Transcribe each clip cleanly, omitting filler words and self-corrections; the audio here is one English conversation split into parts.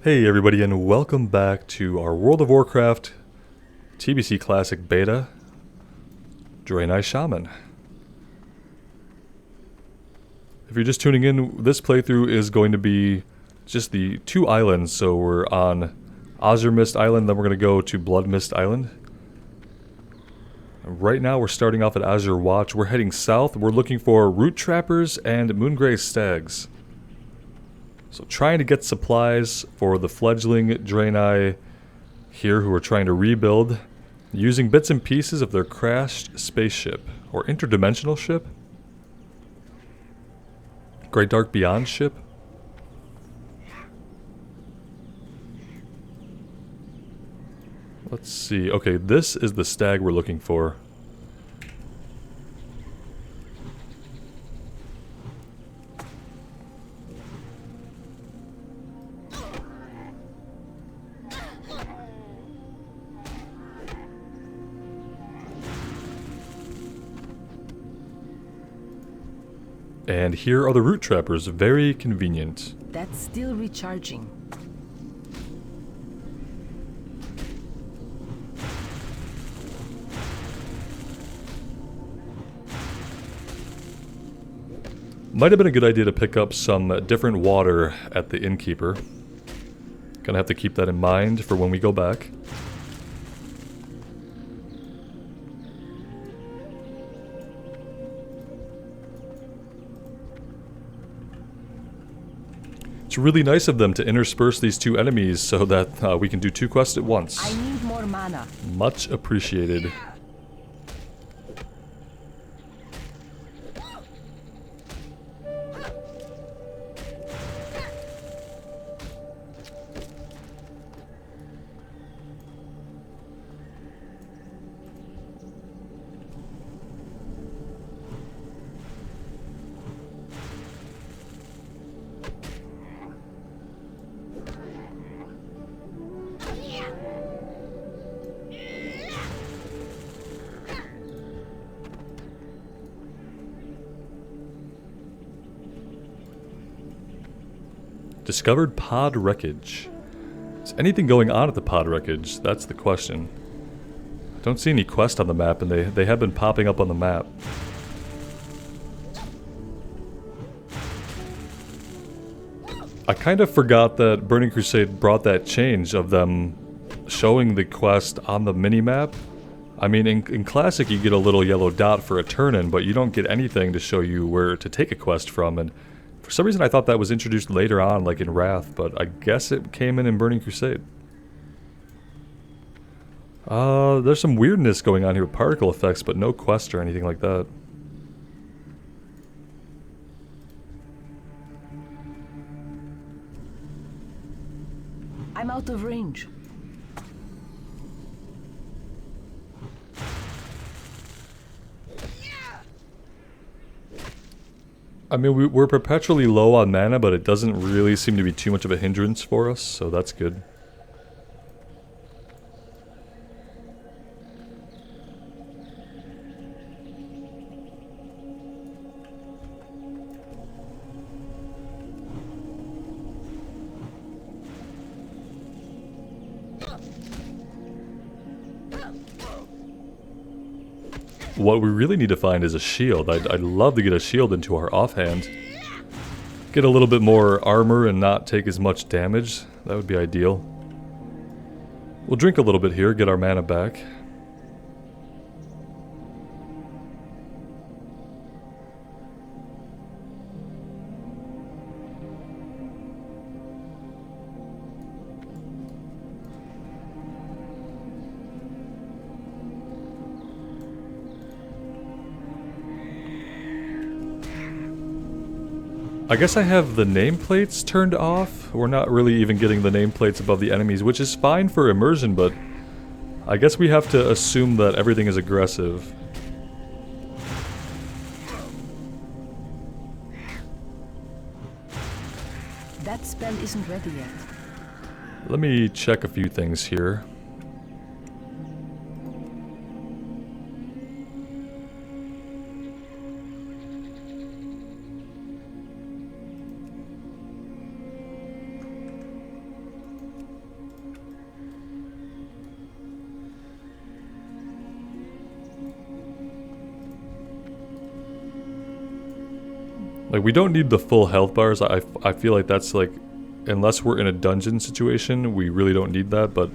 Hey everybody, and welcome back to our World of Warcraft TBC Classic Beta, Draenei Shaman. If you're just tuning in, this playthrough is going to be just the two islands. So we're on Azuremyst Island, then we're going to go to Bloodmyst Island. Right now we're starting off at Azure Watch. We're heading south. We're looking for root trappers and moongrey stags. So trying to get supplies for the fledgling Draenei here who are trying to rebuild using bits and pieces of their crashed spaceship or interdimensional ship. Great Dark Beyond ship. Let's see. Okay, this is the stag we're looking for. And here are the root trappers, very convenient. That's still recharging. Might have been a good idea to pick up some different water at the innkeeper. Gonna have to keep that in mind for when we go back. It's really nice of them to intersperse these two enemies so that we can do two quests at once. I need more mana. Much appreciated. Discovered pod wreckage. Is anything going on at the pod wreckage? That's the question. Don't see any quest on the map, and they have been popping up on the map. I kind of forgot that Burning Crusade brought that change of them showing the quest on the mini-map. I mean, in Classic you get a little yellow dot for a turn-in, but you don't get anything to show you where to take a quest from, and for some reason I thought that was introduced later on, like in Wrath, but I guess it came in Burning Crusade. There's some weirdness going on here with particle effects, but no quest or anything like that. I'm out of range. I mean, we're perpetually low on mana, but it doesn't really seem to be too much of a hindrance for us, so that's good. What we really need to find is a shield. I'd love to get a shield into our offhand. Get a little bit more armor and not take as much damage. That would be ideal. We'll drink a little bit here, get our mana back. I guess I have the nameplates turned off. We're not really even getting the nameplates above the enemies, which is fine for immersion, but I guess we have to assume that everything is aggressive. That spell isn't ready yet. Let me check a few things here. Like, we don't need the full health bars. I feel like that's like, unless we're in a dungeon situation, we really don't need that, but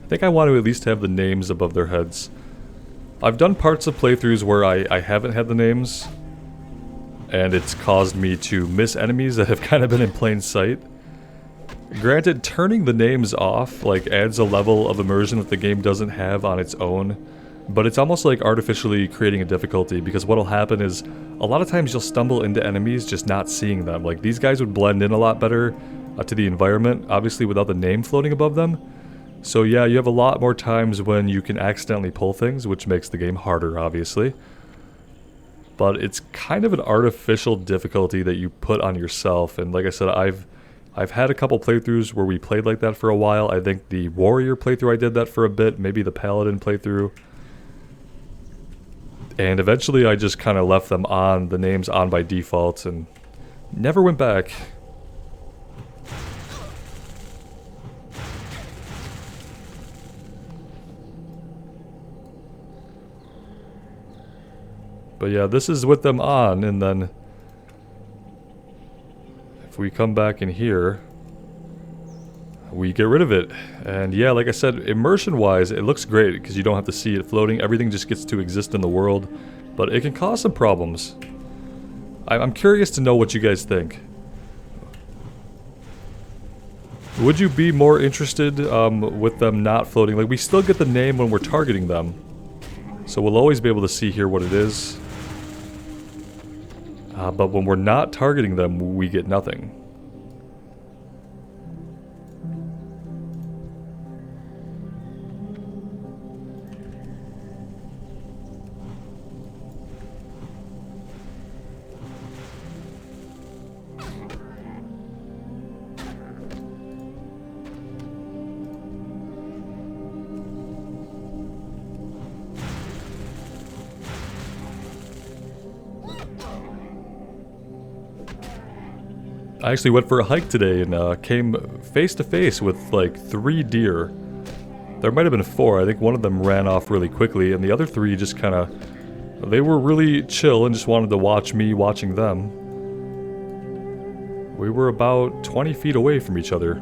I think I want to at least have the names above their heads. I've done parts of playthroughs where I haven't had the names, and it's caused me to miss enemies that have kind of been in plain sight. Granted, turning the names off like adds a level of immersion that the game doesn't have on its own, but it's almost like artificially creating a difficulty, because what'll happen is a lot of times you'll stumble into enemies just not seeing them. Like, these guys would blend in a lot better to the environment, obviously without the name floating above them. So yeah, you have a lot more times when you can accidentally pull things, which makes the game harder, obviously. But it's kind of an artificial difficulty that you put on yourself, and like I said, I've had a couple playthroughs where we played like that for a while. I think the warrior playthrough I did that for a bit, maybe the paladin playthrough. And eventually I just kind of left them on, the names on by default, and never went back. But yeah, this is with them on, and then if we come back in here, we get rid of it. And yeah, like I said, immersion-wise, it looks great because you don't have to see it floating. Everything just gets to exist in the world, but it can cause some problems. I'm curious to know what you guys think. Would you be more interested with them not floating? Like, we still get the name when we're targeting them, so we'll always be able to see here what it is. But when we're not targeting them, we get nothing. I actually went for a hike today and came face to face with like 3 deer. There might have been 4. I think one of them ran off really quickly, and the other 3 just kind of, they were really chill and just wanted to watch me watching them. We were about 20 feet away from each other.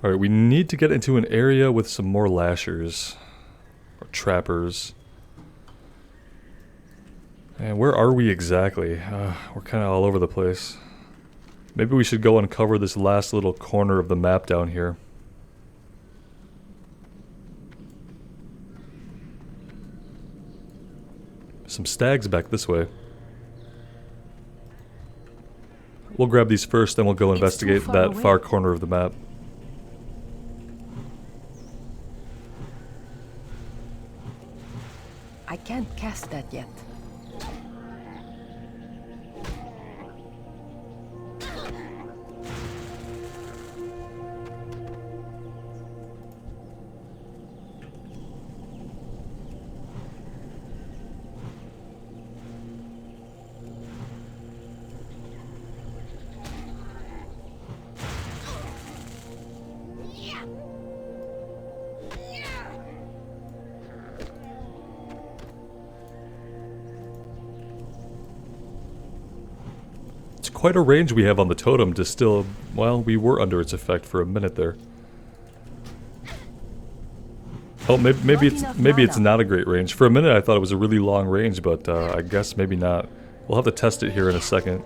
Alright, we need to get into an area with some more lashers. Or trappers. And where are we exactly? We're kind of all over the place. Maybe we should go uncover this last little corner of the map down here. Some stags back this way. We'll grab these first, then we'll go investigate that far corner of the map. I can't cast that yet. Quite a range we have on the totem to still, well, we were under its effect for a minute there. Oh, maybe it's not a great range. For a minute I thought it was a really long range, but I guess maybe not. We'll have to test it here in a second.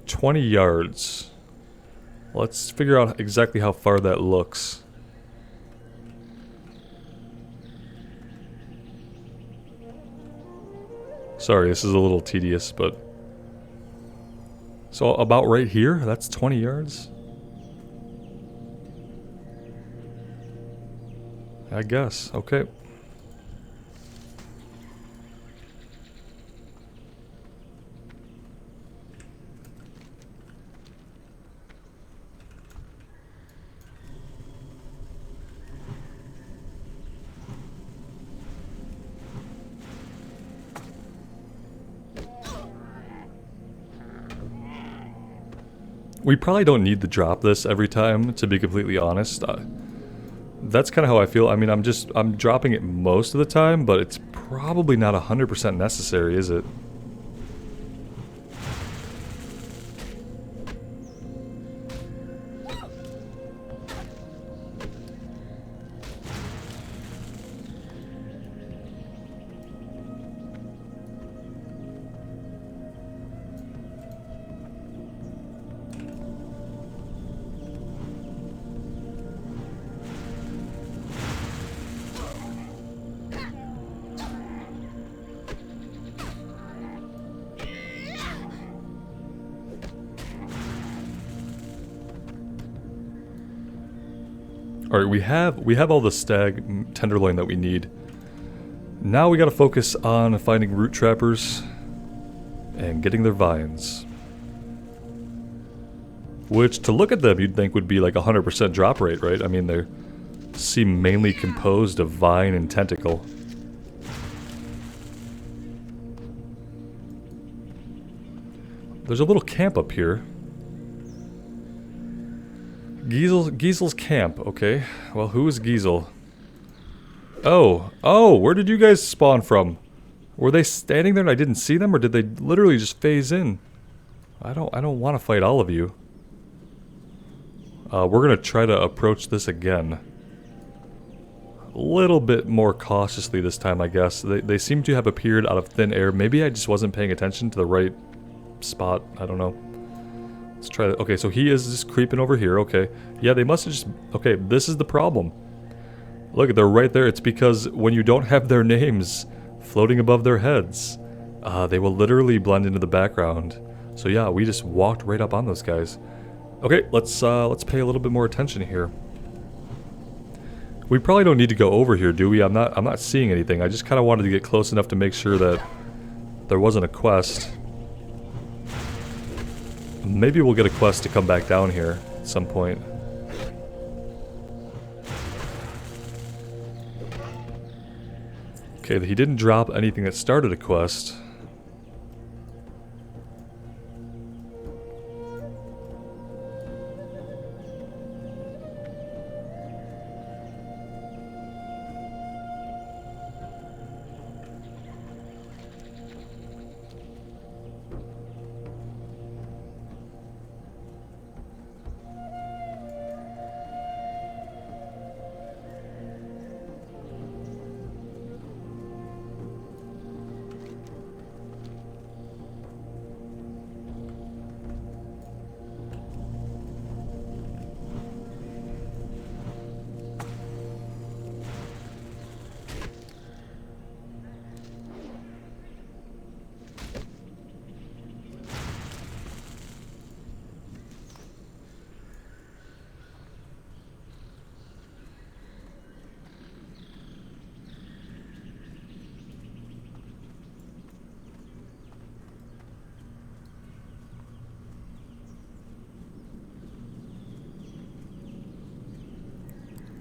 "20 yards. Let's figure out exactly how far that looks. Sorry, this is a little tedious, but... So, about right here? That's 20 yards? I guess. Okay. We probably don't need to drop this every time, to be completely honest. That's kind of how I feel. I mean, I'm dropping it most of the time, but it's probably not 100% necessary, is it? Alright, we have all the stag tenderloin that we need. Now we gotta focus on finding root trappers and getting their vines. Which, to look at them, you'd think would be like 100% drop rate, right? I mean, they seem mainly composed of vine and tentacle. There's a little camp up here. Giesel's camp, okay. Well, who is Giesel? Oh, where did you guys spawn from? Were they standing there and I didn't see them, or did they literally just phase in? I don't want to fight all of you. We're gonna try to approach this again. A little bit more cautiously this time, I guess. They seem to have appeared out of thin air. Maybe I just wasn't paying attention to the right spot. I don't know. Let's try that. Okay, so he is just creeping over here. Okay. Yeah, they must have just... Okay, this is the problem. Look, they're right there. It's because when you don't have their names floating above their heads, they will literally blend into the background. So yeah, we just walked right up on those guys. Okay, let's pay a little bit more attention here. We probably don't need to go over here, do we? I'm not seeing anything. I just kind of wanted to get close enough to make sure that there wasn't a quest. Maybe we'll get a quest to come back down here at some point. Okay, he didn't drop anything that started a quest.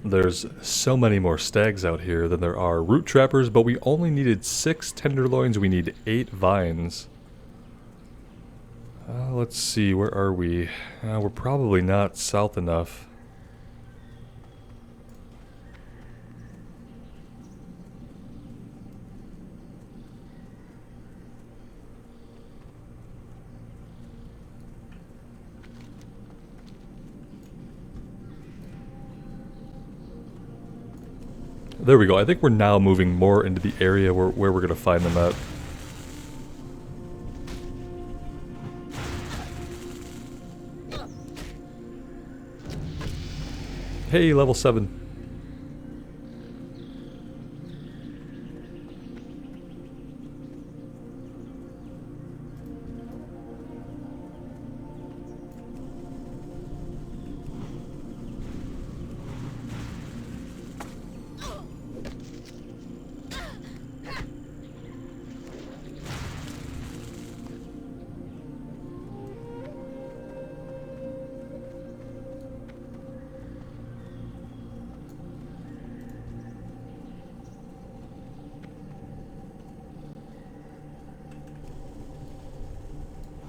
There's so many more stags out here than there are root trappers, but we only needed 6 tenderloins. We need 8 vines. Let's see, where are we? We're probably not south enough. There we go. I think we're now moving more into the area where we're going to find them at. Hey, level 7.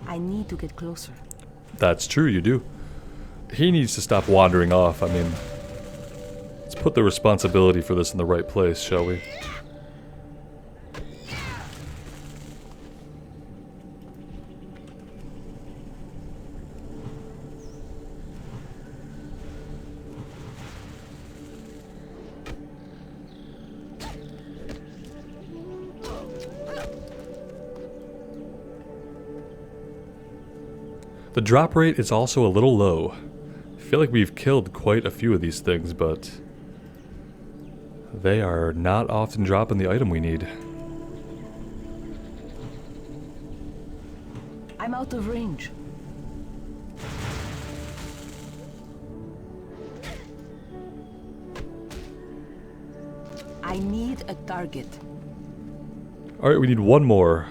I need to get closer. That's true, you do. He needs to stop wandering off. I mean, let's put the responsibility for this in the right place, shall we? The drop rate is also a little low. I feel like we've killed quite a few of these things, but they are not often dropping the item we need. I'm out of range. I need a target. Alright, we need one more.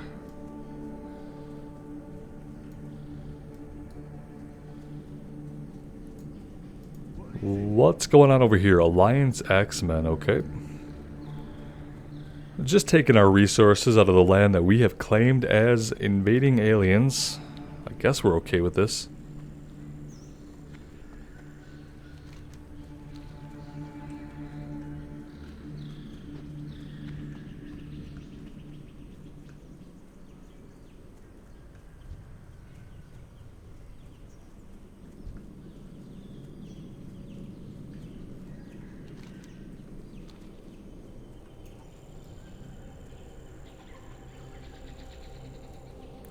What's going on over here? Alliance X-Men, okay. Just taking our resources out of the land that we have claimed as invading aliens. I guess we're okay with this.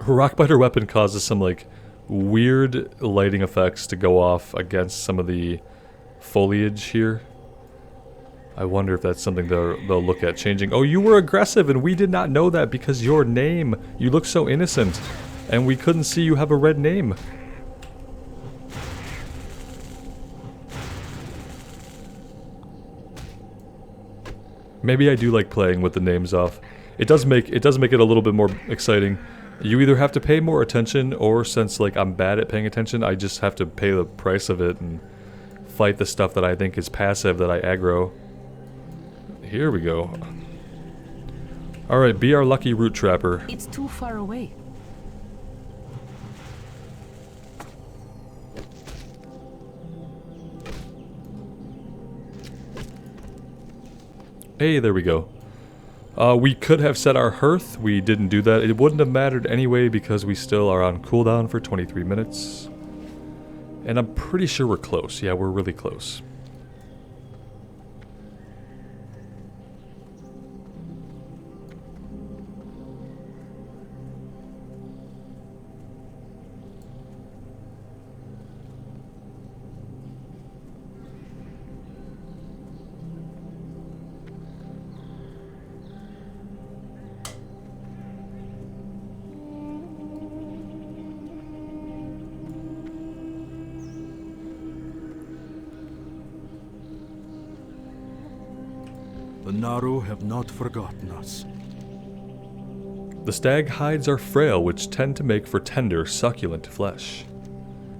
Rockbiter weapon causes some like weird lighting effects to go off against some of the foliage here. I wonder if that's something they'll look at changing. Oh, you were aggressive and we did not know that because your name. You look so innocent and we couldn't see you have a red name. Maybe I do like playing with the names off. It does make it a little bit more exciting. You either have to pay more attention, or since like I'm bad at paying attention, I just have to pay the price of it and fight the stuff that I think is passive that I aggro. Here we go. Alright, be our lucky root trapper. It's too far away. Hey, there we go. We could have set our hearth. We didn't do that. It wouldn't have mattered anyway because we still are on cooldown for 23 minutes. And I'm pretty sure we're close. Yeah, we're really close. The Naru have not forgotten us. The stag hides are frail, which tend to make for tender, succulent flesh.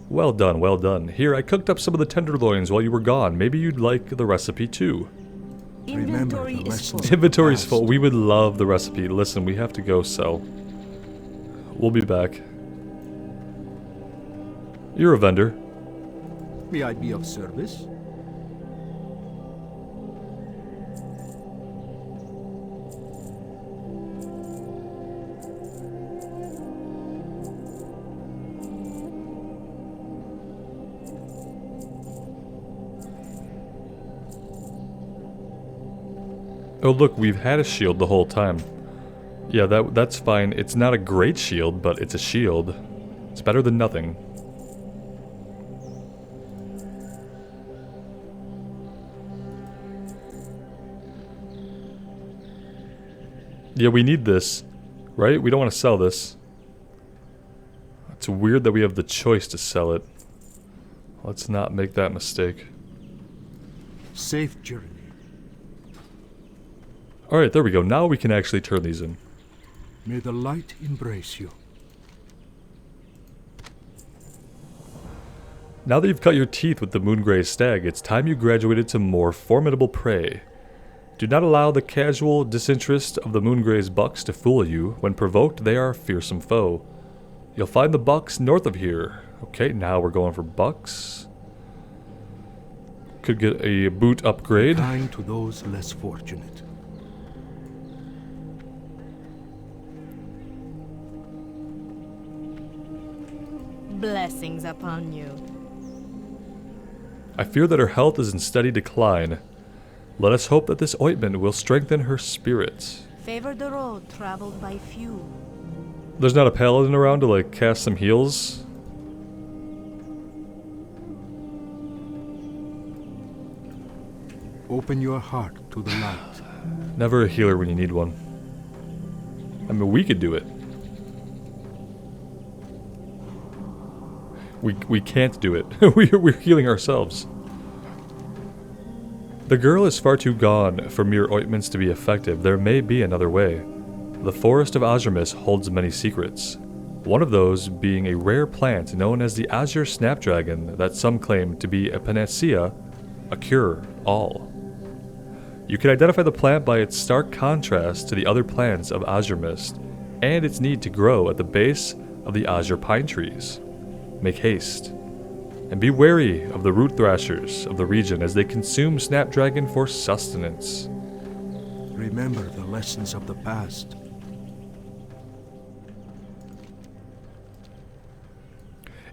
Well done, well done. Here, I cooked up some of the tenderloins while you were gone. Maybe you'd like the recipe too. Inventory is full. Inventory's full. We would love the recipe. Listen, we have to go sell. We'll be back. You're a vendor. May I be of service? Oh look, we've had a shield the whole time. Yeah, that's fine. It's not a great shield, but it's a shield. It's better than nothing. Yeah, we need this, right? We don't want to sell this. It's weird that we have the choice to sell it. Let's not make that mistake. Safe journey. Alright, there we go. Now we can actually turn these in. May the light embrace you. Now that you've cut your teeth with the Moongrey Stag, it's time you graduated to more formidable prey. Do not allow the casual disinterest of the Moongrey's bucks to fool you. When provoked, they are a fearsome foe. You'll find the bucks north of here. Okay, now we're going for bucks. Could get a boot upgrade. Kind to those less fortunate. Blessings upon you. I fear that her health is in steady decline. Let us hope that this ointment will strengthen her spirit. Favor the road traveled by few. There's not a paladin around to like cast some heals? Open your heart to the light. Never a healer when you need one. I mean, we could do it. We can't do it. We're healing ourselves. The girl is far too gone for mere ointments to be effective. There may be another way. The forest of Azuremyst holds many secrets. One of those being a rare plant known as the Azure Snapdragon that some claim to be a panacea, a cure-all. You can identify the plant by its stark contrast to the other plants of Azuremyst, and its need to grow at the base of the Azure pine trees. Make haste, and be wary of the root thrashers of the region as they consume Snapdragon for sustenance. Remember the lessons of the past.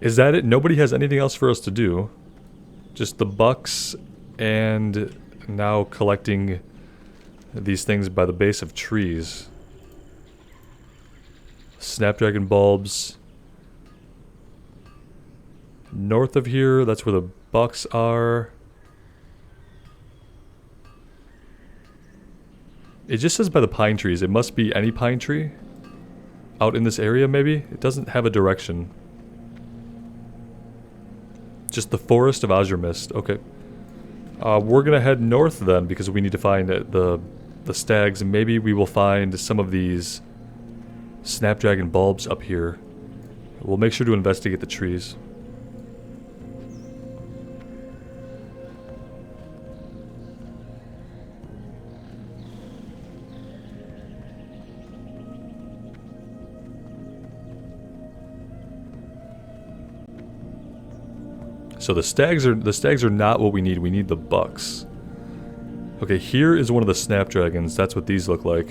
Is that it? Nobody has anything else for us to do. Just the bucks and now collecting these things by the base of trees. Snapdragon bulbs. North of here, that's where the bucks are. It just says by the pine trees. It must be any pine tree out in this area, maybe? It doesn't have a direction. Just the forest of Azuremyst. Okay. We're gonna head north then because we need to find the stags, and maybe we will find some of these Snapdragon bulbs up here. We'll make sure to investigate the trees. So the stags are not what we need. We need the bucks. Okay, here is one of the snapdragons. That's what these look like.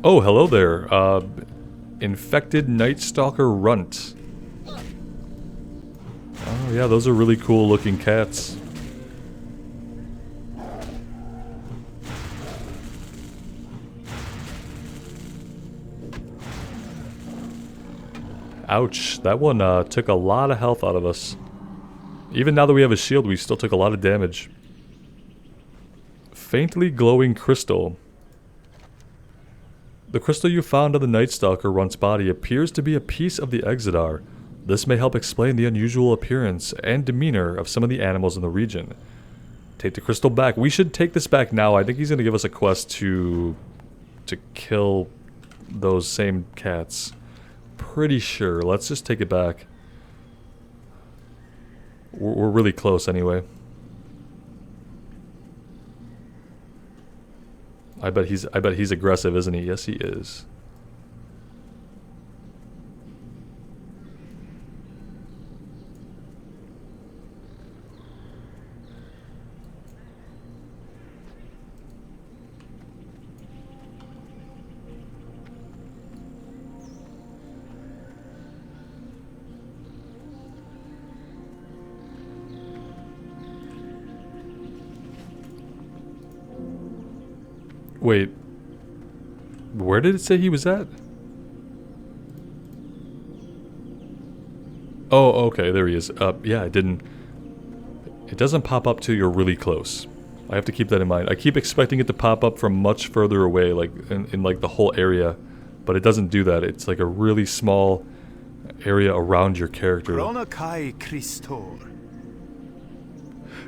Oh, hello there. Infected Night Stalker Runt. Oh yeah, those are really cool looking cats. Ouch, that one took a lot of health out of us. Even now that we have a shield, we still took a lot of damage. Faintly glowing crystal. The crystal you found on the Night Stalker Runt's body appears to be a piece of the Exodar. This may help explain the unusual appearance and demeanor of some of the animals in the region. Take the crystal back. We should take this back now. I think he's going to give us a quest to kill those same cats. Pretty sure. Let's just take it back. We're really close anyway. I bet he's aggressive, isn't he? Yes, he is. Wait, where did it say he was at? Oh, okay, there he is. Yeah, it doesn't pop up till you're really close. I have to keep that in mind. I keep expecting it to pop up from much further away, like in like the whole area, but it doesn't do that. It's like a really small area around your character.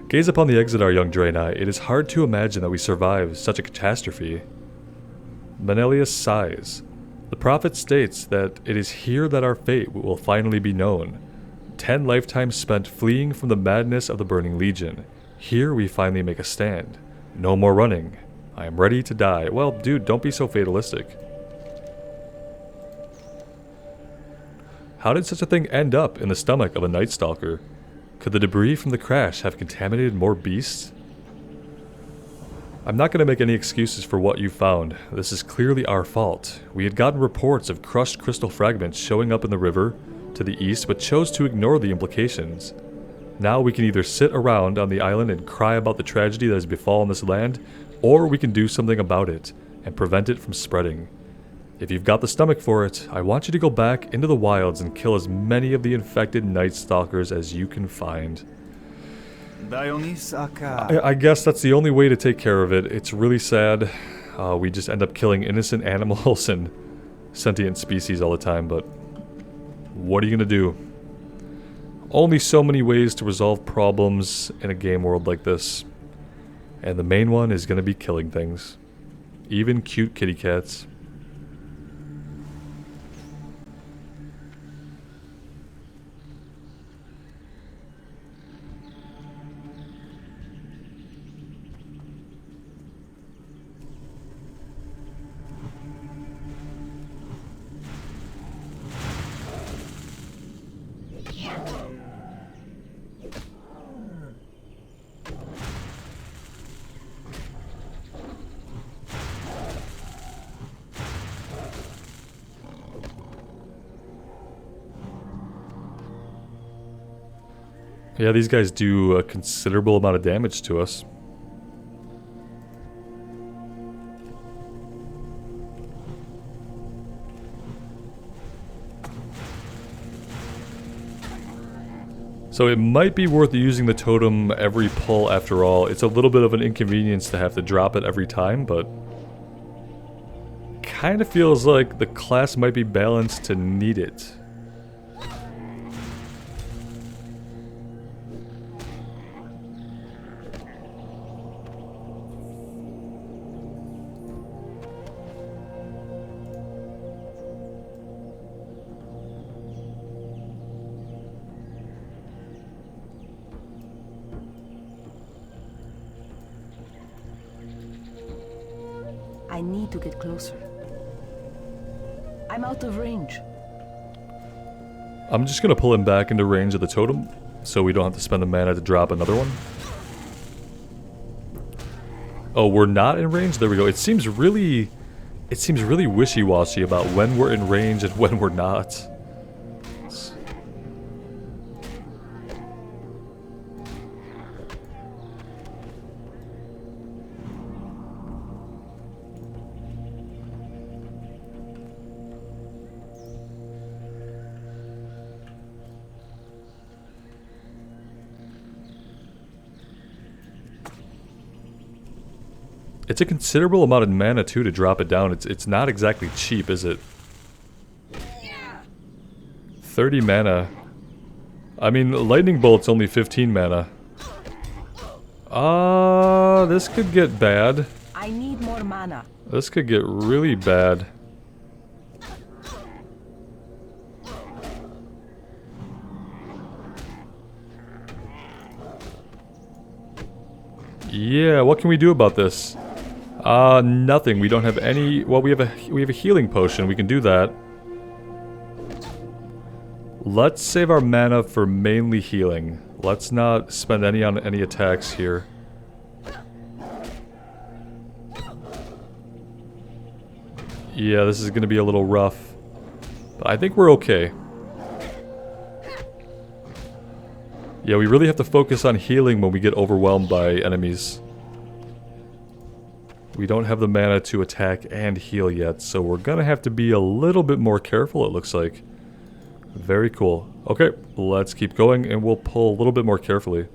Gaze upon the Exodar, young Draenei. It is hard to imagine that we survived such a catastrophe. Menelius sighs. The prophet states that it is here that our fate will finally be known. 10 lifetimes spent fleeing from the madness of the Burning Legion. Here we finally make a stand. No more running. I am ready to die. Well, dude, don't be so fatalistic. How did such a thing end up in the stomach of a Night Stalker? Could the debris from the crash have contaminated more beasts? I'm not going to make any excuses for what you found. This is clearly our fault. We had gotten reports of crushed crystal fragments showing up in the river to the east, but chose to ignore the implications. Now we can either sit around on the island and cry about the tragedy that has befallen this land, or we can do something about it and prevent it from spreading. If you've got the stomach for it, I want you to go back into the wilds and kill as many of the infected Night Stalkers as you can find. I guess that's the only way to take care of it. It's really sad. We just end up killing innocent animals and sentient species all the time, but what are you gonna do? Only so many ways to resolve problems in a game world like this. And the main one is gonna be killing things. Even cute kitty cats. Yeah, these guys do a considerable amount of damage to us. So it might be worth using the totem every pull after all. It's a little bit of an inconvenience to have to drop it every time, but kind of feels like the class might be balanced to need it. I need to get closer. I'm out of range. I'm just gonna pull him back into range of the totem, so we don't have to spend the mana to drop another one. Oh, we're not in range? There we go. It seems really wishy-washy about when we're in range and when we're not. It's a considerable amount of mana too to drop it down. It's not exactly cheap, is it? 30 mana. I mean, Lightning Bolt's only 15 mana. This could get bad. I need more mana. This could get really bad. Yeah, what can we do about this? Nothing. We don't have any. Well, we have a healing potion. We can do that. Let's save our mana for mainly healing. Let's not spend any on any attacks here. Yeah, this is gonna be a little rough, but I think we're okay. Yeah, we really have to focus on healing when we get overwhelmed by enemies. We don't have the mana to attack and heal yet, so we're gonna have to be a little bit more careful, it looks like. Very cool. Okay, let's keep going and we'll pull a little bit more carefully.